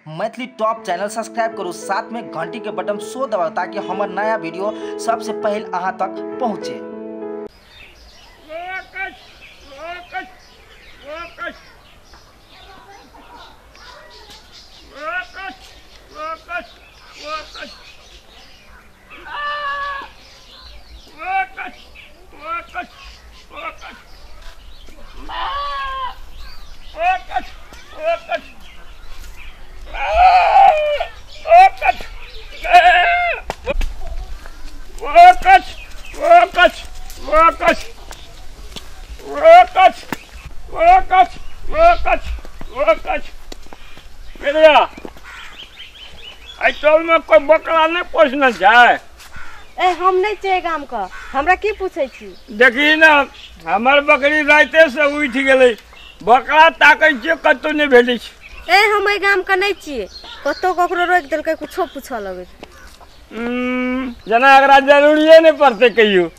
Maithili top channel subscribe करू, साथ में घंटी के बटन सो दबाओ ताकि हमार नया वीडियो सबसे पहले अहाँ तक पहुँचे। में कोई बकरा नहीं पोसना चाहे। ए हम नहीं चाहिए गाम का, हमरा की पूछे छी? देखी ना हमार बकरी राते से उठ गए, बकरा ताकै छियै कतौ नहीं भेटै छै। ए हम ए गाम का नहीं चाहिए, कतो ककरो रोक देलकै कुछो पूछा लगे। जना एकरा जरूरिये नहीं पड़ते कहियो।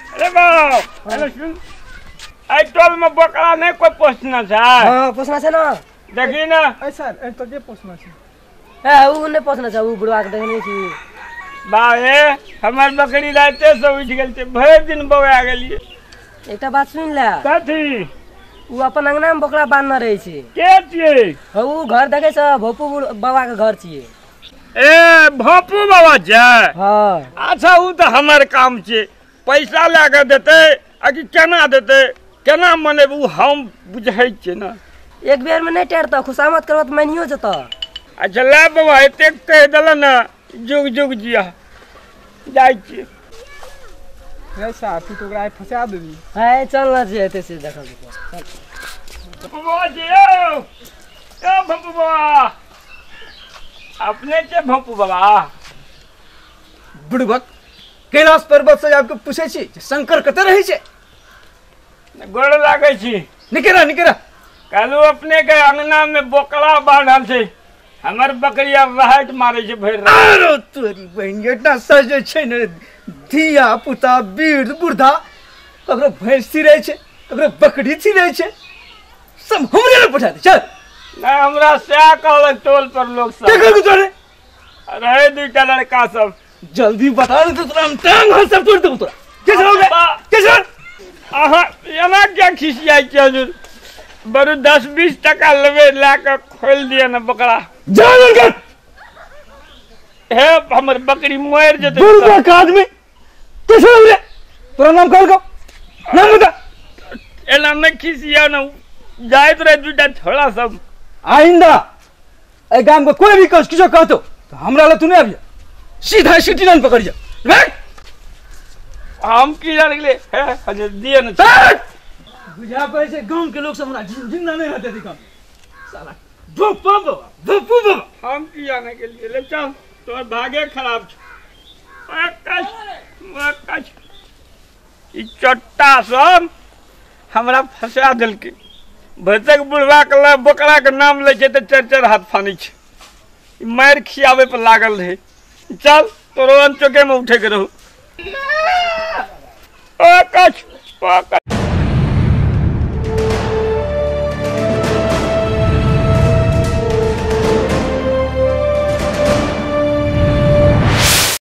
अरे बाप, अरे सुन, आई टोल में बकरा नहीं कोई पोसना छै। हां पोसना छै ना। देखी ना ए सर ए तो के पोसना छै। ए उ नहीं पोसना छै, उ बुढ़वा के देखने छी। बाए हमार बकरी राते से उठ गेल छै, भर दिन बौआ गेलिए। एकटा बात सुन ले। कथी? उ अपन अंगना में बकरा बांधना रहे छै। के छियै? उ घर देखे छ, भोपू बाबा के घर छियै। ए भोपू बाबा छै? हां। अच्छा उ तो हमार काम छै, पैसा लाके देते आ कि केना देते, केना मने उ हम बुझै छियै ना। एक बेर में नहीं टेरता, खुशामत करबत मानियो जता। अच्छा ले बाबा एते कह देला ना, जुग जुग जिया जाय छियै। ऐसा तू तो ओकरा फंसा देबी। है चल ना जे एते से देखल चल। बाबा जी ओ भोपू बाबा, अपने के भोपू बाबा बुढ़बक कैलाश पर्वत से आपको पूछे छी शंकर कते रहे छे? गोड़ लागे छी। निकरा निकरा कालू अपने के अंगना में बकरा बांधल छै, हमर बकरिया वाहट मारे छै भर रात। अरे तोरी बहन एटा सजे छै ने, धिया पुता वृद्ध बूढ़ा ककरो भैंस रहे छै, ककरो बकरी रहे छै, सब हमरे ले पठा दे। चल ना हमरा से कहल टोल पर लोग सब के कर तोरे रहे दुईटा लड़का सब। जल्दी बता दे तो तोरा हम टांग हाथ सब तोड़ देबो तोरा। के चल आहा एना क्या खिसियाई छै हजुर, बरु 10-20 टका लेबे लाके खोल दिया ना बकरा। जान कर हे हमर बकरी मर जेते। बुढ़बा का आदमी के चल रे, तोरा नाम कहल को नाम बता। एना में खिसिया ना जाइत रहे दुईटा छोड़ा सब। आइंदा ए गांव को कोई भी किछो कहतो तो हमरा ले तू नहीं आबिया, सीधा सिटी नाम पकड़ जा। बैठ हम की जान गेले हे हजुर दिए न बुझा पे से गांव के लोग सब हमरा जिंदा नहीं रहते दिखा साला भोपू बाबा। हम की जाने के लिए ले चल, तोर भागे खराब छ। कच ई चट्टा सब हमरा फंसा देलकै। भैतक बुढ़वा के बकरा के नाम ले छै त 4-4 हाथ फानी छै, मार खियावे पर लागल रहे। चल तोरो चौके में उठे के रहू। ओ कच